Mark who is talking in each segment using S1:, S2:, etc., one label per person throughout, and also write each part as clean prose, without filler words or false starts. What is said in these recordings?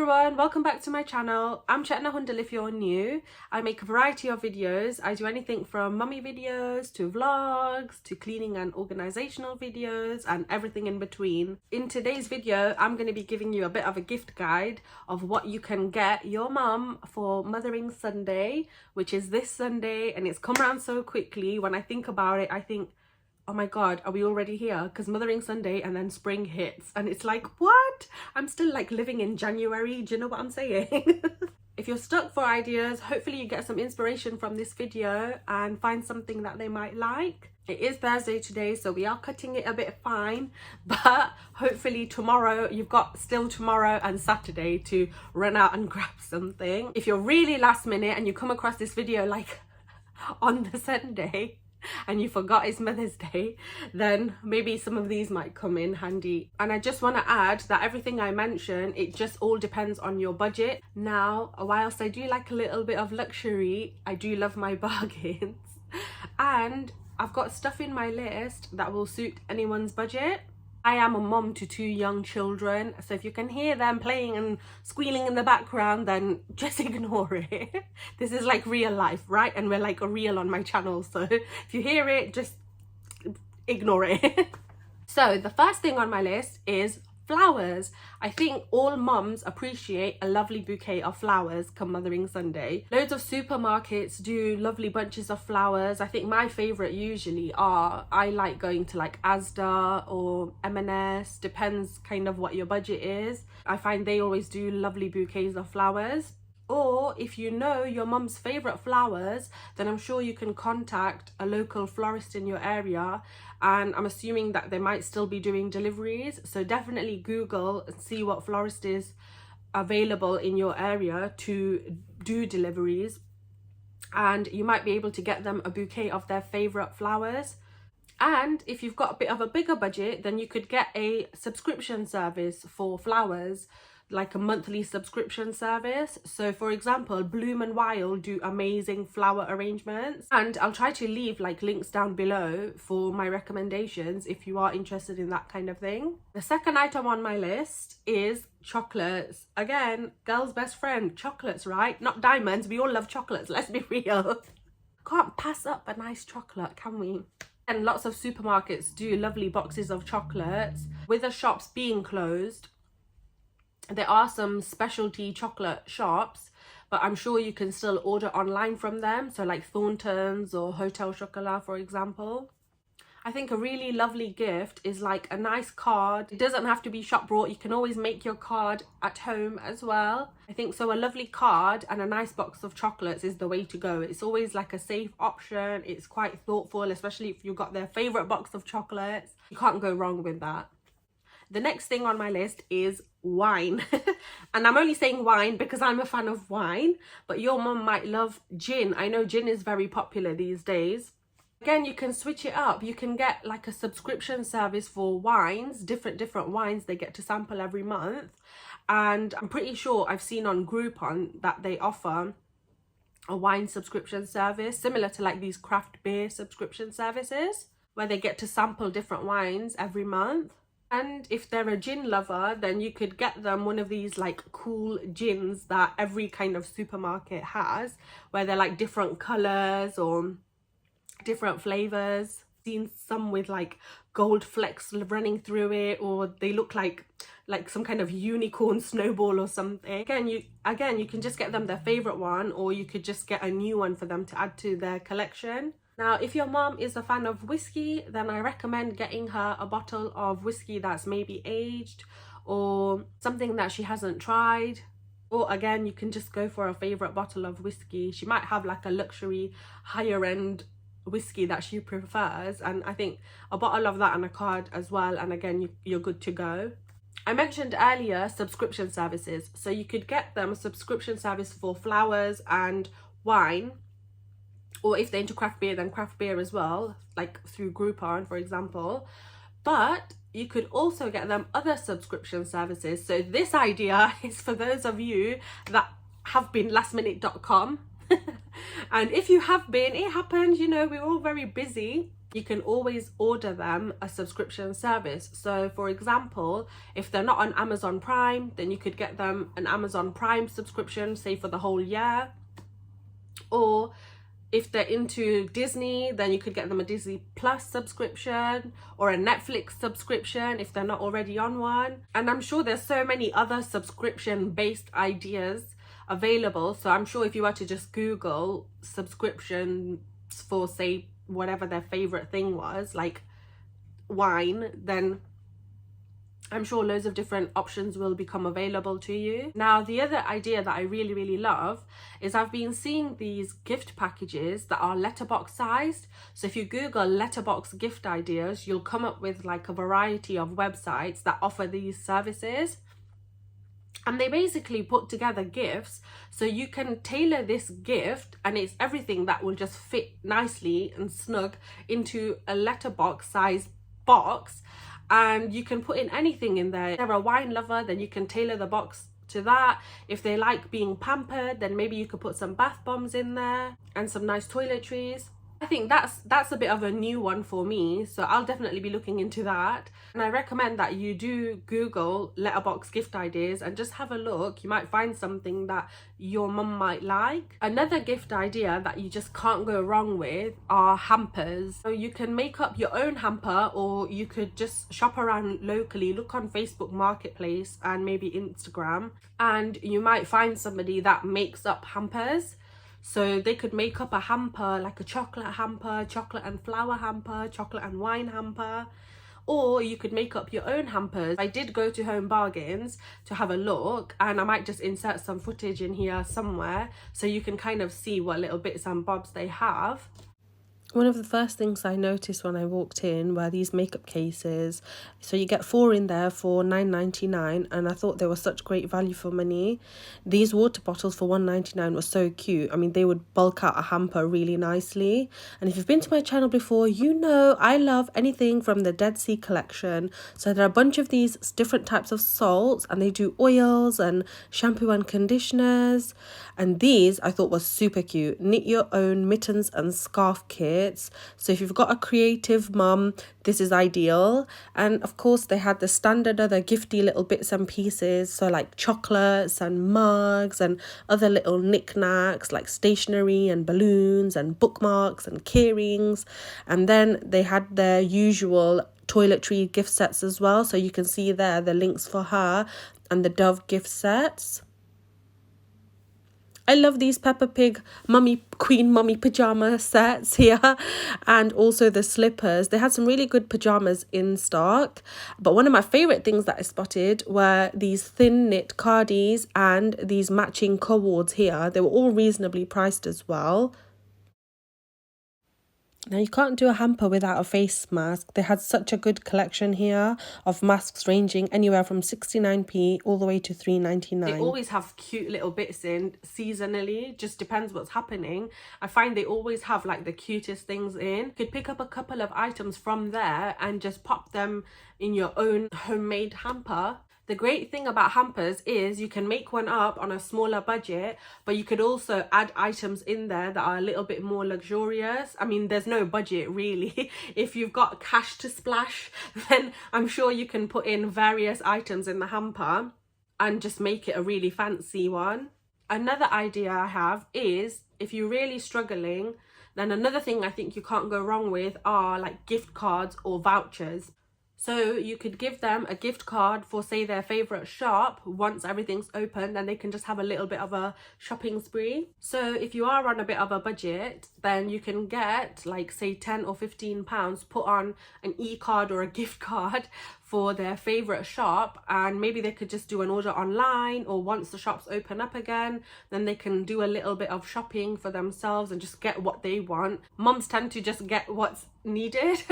S1: everyone, welcome back to my channel. I'm Chetna Hundal if you're new. I make a variety of videos. I do anything from mummy videos to vlogs to cleaning and organizational videos and everything in between. In today's video, I'm going to be giving you a bit of a gift guide of what you can get your mum for Mothering Sunday, which is this Sunday, and it's come around so quickly. When I think about it, I think, oh my god, are we already here? Because Mothering Sunday and then spring hits and it's like, what? I'm still like living in January. Do you know what I'm saying? If you're stuck for ideas, hopefully you get some inspiration from this video and find something that they might like. It is Thursday today, so we are cutting it a bit fine, but hopefully tomorrow, you've got still tomorrow and Saturday to run out and grab something. If you're really last minute and you come across this video like on the Sunday and you forgot it's Mother's Day, then maybe some of these might come in handy. And I just want to add that everything I mention, it just all depends on your budget. Now, whilst I do like a little bit of luxury, I do love my bargains, and I've got stuff in my list that will suit anyone's budget. I am a mum to 2 young children, so if you can hear them playing and squealing in the background, then just ignore it. This is like real life, right? And we're like a reel on my channel, so if you hear it, just ignore it. So the first thing on my list is flowers. I think all mums appreciate a lovely bouquet of flowers come Mothering Sunday. Loads of supermarkets do lovely bunches of flowers. I think my favourite usually are, I like going to like Asda or M&S, depends kind of what your budget is. I find they always do lovely bouquets of flowers. Or if you know your mum's favourite flowers, then I'm sure you can contact a local florist in your area, and I'm assuming that they might still be doing deliveries, so definitely Google and see what florist is available in your area to do deliveries, and you might be able to get them a bouquet of their favourite flowers. And if you've got a bit of a bigger budget, then you could get a subscription service for flowers, like a monthly subscription service. So for example, Bloom and Wild do amazing flower arrangements, and I'll try to leave like links down below for my recommendations if you are interested in that kind of thing. The second item on my list is chocolates. Again, girl's best friend, chocolates, right? Not diamonds. We all love chocolates, let's be real. Can't pass up a nice chocolate, can we? And lots of supermarkets do lovely boxes of chocolates. With the shops being closed, there are some specialty chocolate shops, but I'm sure you can still order online from them. So like Thornton's or Hotel Chocolat, for example. I think a really lovely gift is like a nice card. It doesn't have to be shop brought. You can always make your card at home as well. I think so a lovely card and a nice box of chocolates is the way to go. It's always like a safe option. It's quite thoughtful, especially if you've got their favorite box of chocolates. You can't go wrong with that. The next thing on my list is wine. And I'm only saying wine because I'm a fan of wine, but your mum might love gin. I know gin is very popular these days. Again, you can switch it up. You can get like a subscription service for wines, different wines they get to sample every month. And I'm pretty sure I've seen on Groupon that they offer a wine subscription service similar to like these craft beer subscription services where they get to sample different wines every month. And if they're a gin lover, then you could get them one of these like cool gins that every kind of supermarket has, where they're like different colours or different flavours. Seen some with like gold flecks running through it, or they look like some kind of unicorn snowball or something. Again, you can just get them their favourite one, or you could just get a new one for them to add to their collection. Now, if your mom is a fan of whiskey, then I recommend getting her a bottle of whiskey that's maybe aged or something that she hasn't tried. Or again, you can just go for a favourite bottle of whiskey. She might have like a luxury higher end whiskey that she prefers, and I think a bottle of that and a card as well, and again, you're good to go. I mentioned earlier subscription services, so you could get them a subscription service for flowers and wine. Or if they're into craft beer, then craft beer as well, like through Groupon, for example. But you could also get them other subscription services. So this idea is for those of you that have been lastminute.com. And if you have been, it happens, you know, we're all very busy. you can always order them a subscription service. So for example, if they're not on Amazon Prime, then you could get them an Amazon Prime subscription, say for the whole year. Or if they're into Disney, then you could get them a Disney Plus subscription or a Netflix subscription if they're not already on one. And I'm sure there's so many other subscription based ideas available. So I'm sure if you were to just Google subscriptions for, say, whatever their favorite thing was, like wine, then I'm sure loads of different options will become available to you. Now, the other idea that I really love is I've been seeing these gift packages that are letterbox sized. So if you Google letterbox gift ideas, you'll come up with like a variety of websites that offer these services. And they basically put together gifts so you can tailor this gift, and it's everything that will just fit nicely and snug into a letterbox size box, and you can put in anything in there. If they're a wine lover, then you can tailor the box to that. If they like being pampered, then maybe you could put some bath bombs in there and some nice toiletries. I think that's a bit of a new one for me, so I'll definitely be looking into that. And I recommend that you do Google letterbox gift ideas and just have a look. You might find something that your mum might like. Another gift idea that you just can't go wrong with are hampers. So you can make up your own hamper, or you could just shop around locally, look on Facebook Marketplace and maybe Instagram, and you might find somebody that makes up hampers. So they could make up a hamper, like a chocolate hamper, chocolate and flower hamper, chocolate and wine hamper, or you could make up your own hampers. I did go to Home Bargains to have a look, and I might just insert some footage in here somewhere so you can kind of see what little bits and bobs they have. One of the first things I noticed when I walked in were these makeup cases. So you get 4 in there for $9.99, and I thought they were such great value for money. These water bottles for $1.99 were so cute. I mean, they would bulk out a hamper really nicely. And if you've been to my channel before, you know I love anything from the Dead Sea collection. So there are a bunch of these different types of salts, and they do oils and shampoo and conditioners. And these I thought was super cute. Knit your own mittens and scarf kit. So if you've got a creative mum, this is ideal. And of course they had the standard other gifty little bits and pieces, so like chocolates and mugs and other little knickknacks like stationery and balloons and bookmarks and key rings. And then they had their usual toiletry gift sets as well, so you can see there the links for her and the Dove gift sets. I love these Peppa Pig Queen Mummy pajama sets here, and also the slippers. They had some really good pajamas in stock, but one of my favorite things that I spotted were these thin knit cardies and these matching co-wards here. They were all reasonably priced as well. Now, you can't do a hamper without a face mask. They had such a good collection here of masks ranging anywhere from 69p all the way to 3.99. They always have cute little bits in seasonally, just depends what's happening. I find they always have like the cutest things in. You could pick up a couple of items from there and just pop them in your own homemade hamper. The great thing about hampers is you can make one up on a smaller budget, but you could also add items in there that are a little bit more luxurious. I mean, there's no budget really. If you've got cash to splash, then I'm sure you can put in various items in the hamper and just make it a really fancy one. Another idea I have is, if you're really struggling, then another thing I think you can't go wrong with are like gift cards or vouchers. So you could give them a gift card for, say, their favourite shop. Once everything's open, then they can just have a little bit of a shopping spree. So if you are on a bit of a budget, then you can get like, say, £10 or £15 put on an e-card or a gift card for their favourite shop, and maybe they could just do an order online, or once the shops open up again, then they can do a little bit of shopping for themselves and just get what they want. Mums tend to just get what's needed.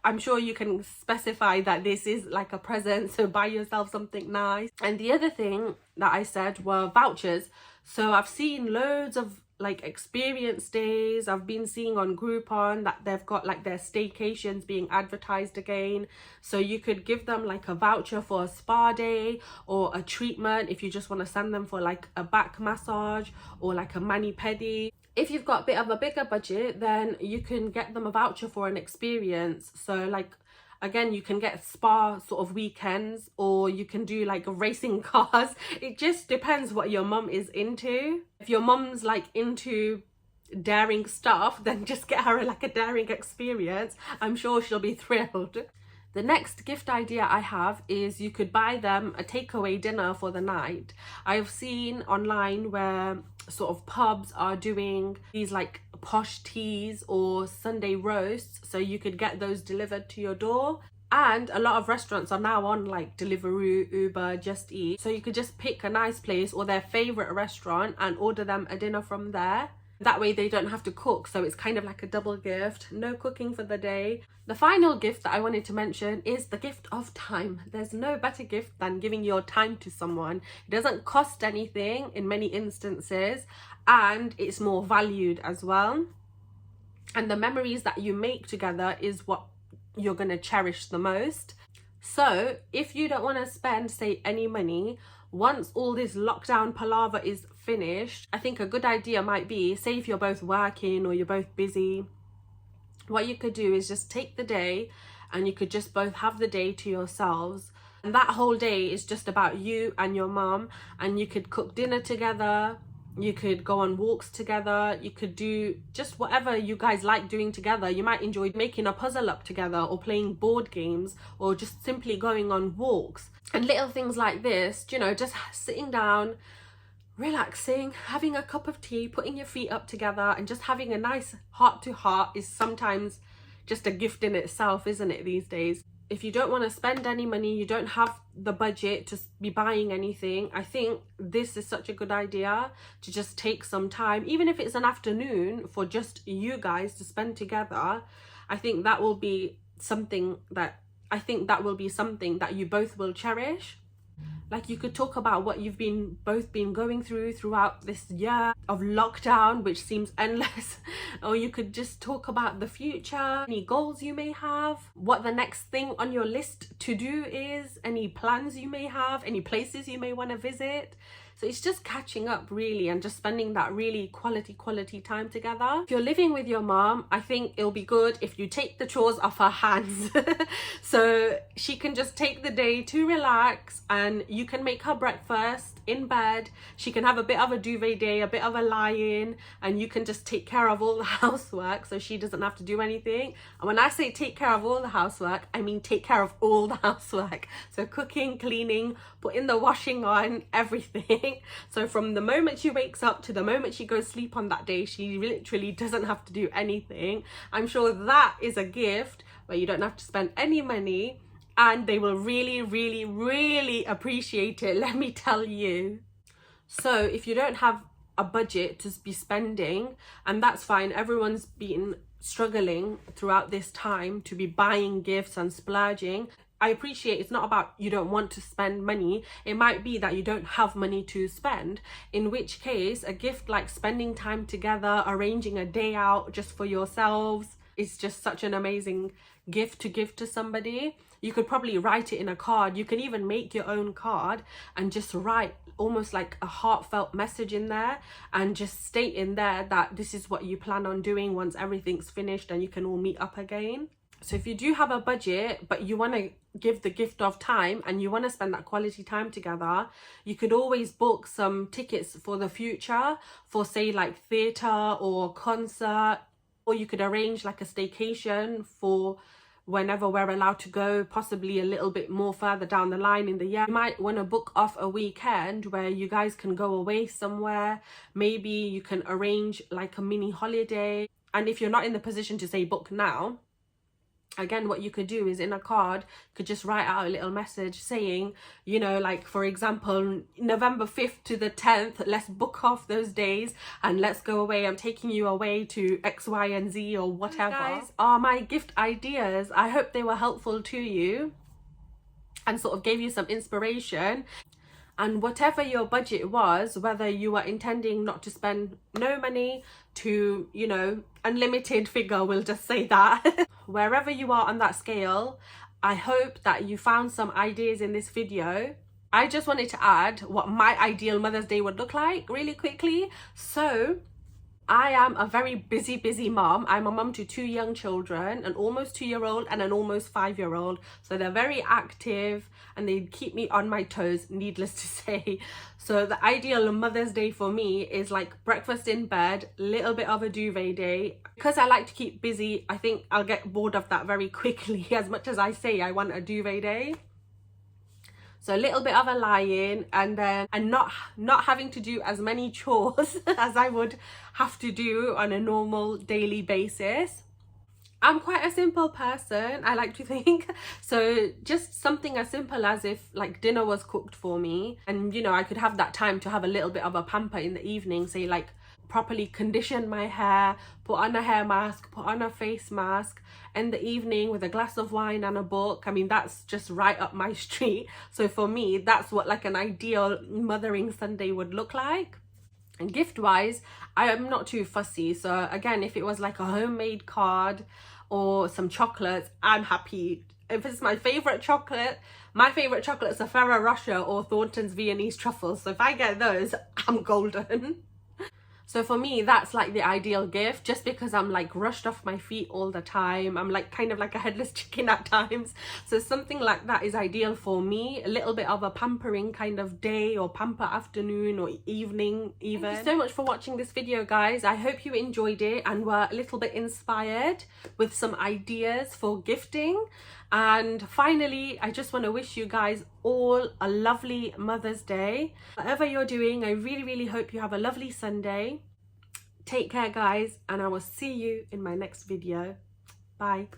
S1: I'm sure you can specify that this is like a present, so buy yourself something nice. And the other thing that I said were vouchers. So I've seen loads of like experience days. I've been seeing on Groupon that they've got like their staycations being advertised again. So you could give them like a voucher for a spa day or a treatment if you just want to send them for like a back massage or like a mani-pedi. If you've got a bit of a bigger budget, then you can get them a voucher for an experience. So like, again, you can get spa sort of weekends, or you can do like racing cars. It just depends what your mum is into. If your mum's like into daring stuff, then just get her like a daring experience. I'm sure she'll be thrilled. The next gift idea I have is you could buy them a takeaway dinner for the night. I've seen online where sort of pubs are doing these like posh teas or Sunday roasts, so you could get those delivered to your door. And a lot of restaurants are now on like Deliveroo, Uber, Just Eat, so you could just pick a nice place or their favorite restaurant and order them a dinner from there. That way they don't have to cook, so it's kind of like a double gift. No cooking for the day. The final gift that I wanted to mention is the gift of time. There's no better gift than giving your time to someone. It doesn't cost anything in many instances, and it's more valued as well. And the memories that you make together is what you're going to cherish the most. So if you don't want to spend, say, any money, once all this lockdown palaver is finished, I think a good idea might be, say if you're both working or you're both busy, what you could do is just take the day and you could just both have the day to yourselves. And that whole day is just about you and your mum, and you could cook dinner together, you could go on walks together, you could do just whatever you guys like doing together. You might enjoy making a puzzle up together, or playing board games, or just simply going on walks. And little things like this, you know, just sitting down, relaxing, having a cup of tea, putting your feet up together, and just having a nice heart to heart is sometimes just a gift in itself, isn't it, these days? If you don't want to spend any money, you don't have the budget to be buying anything, I think this is such a good idea to just take some time, even if it's an afternoon for just you guys to spend together. I think that will be something that you both will cherish. Like, you could talk about what you've both been going throughout this year of lockdown, which seems endless. Or you could just talk about the future, any goals you may have, what the next thing on your list to do is, any plans you may have, any places you may want to visit. So it's just catching up really, and just spending that really quality time together. If you're living with your mom, I think it'll be good if you take the chores off her hands. So she can just take the day to relax, and you can make her breakfast in bed. She can have a bit of a duvet day, a bit of a lie-in, and you can just take care of all the housework so she doesn't have to do anything. And when I say take care of all the housework, I mean take care of all the housework. So cooking, cleaning, putting the washing on, everything. So from the moment she wakes up to the moment she goes sleep on that day, she literally doesn't have to do anything. I'm sure that is a gift where you don't have to spend any money, and they will really appreciate it, let me tell you. So if you don't have a budget to be spending, and that's fine, everyone's been struggling throughout this time to be buying gifts and splurging. I appreciate it's not about you don't want to spend money. It might be that you don't have money to spend, in which case a gift like spending time together, arranging a day out just for yourselves, is just such an amazing gift to give to somebody. You could probably write it in a card. You can even make your own card and just write almost like a heartfelt message in there, and just state in there that this is what you plan on doing once everything's finished and you can all meet up again. So if you do have a budget but you want to give the gift of time and you want to spend that quality time together, you could always book some tickets for the future for, say, like theatre or concert, or you could arrange like a staycation for whenever we're allowed to go, possibly a little bit more further down the line in the year. You might want to book off a weekend where you guys can go away somewhere. Maybe you can arrange like a mini holiday. And if you're not in the position to, say, book now, again, what you could do is in a card, you could just write out a little message saying, you know, like, for example, November 5th to the 10th, let's book off those days and let's go away. I'm taking you away to X, Y, and Z or whatever. Those guys are my gift ideas. I hope they were helpful to you and sort of gave you some inspiration. And whatever your budget was, whether you were intending not to spend no money to, you know, unlimited figure, we'll just say that. Wherever you are on that scale, I hope that you found some ideas in this video. I just wanted to add what my ideal Mother's Day would look like really quickly. So I am a very busy mom. I'm a mom to 2 young children, an almost 2-year-old and an almost 5-year-old. So they're very active and they keep me on my toes, needless to say. So the ideal Mother's Day for me is like breakfast in bed, little bit of a duvet day. Because I like to keep busy, I think I'll get bored of that very quickly, as much as I say I want a duvet day. So a little bit of a lie-in, and not having to do as many chores as I would have to do on a normal daily basis. I'm quite a simple person, I like to think. So just something as simple as if like dinner was cooked for me, and you know, I could have that time to have a little bit of a pamper in the evening, say like properly condition my hair, put on a hair mask, put on a face mask, in the evening with a glass of wine and a book. I mean, that's just right up my street. So for me, that's what like an ideal Mothering Sunday would look like. And gift wise, I am not too fussy. So again, if it was like a homemade card or some chocolates, I'm happy. If it's my favorite chocolate, my favorite chocolates are Ferrero Rocher or Thornton's Viennese truffles. So if I get those, I'm golden. So for me, that's like the ideal gift, just because I'm like rushed off my feet all the time. I'm like kind of like a headless chicken at times. So something like that is ideal for me. A little bit of a pampering kind of day, or pamper afternoon or evening even. Thank you so much for watching this video, guys. I hope you enjoyed it and were a little bit inspired with some ideas for gifting. And finally, I just want to wish you guys all a lovely Mother's Day. Whatever you're doing, I really hope you have a lovely Sunday. Take care, guys, and I will see you in my next video. Bye.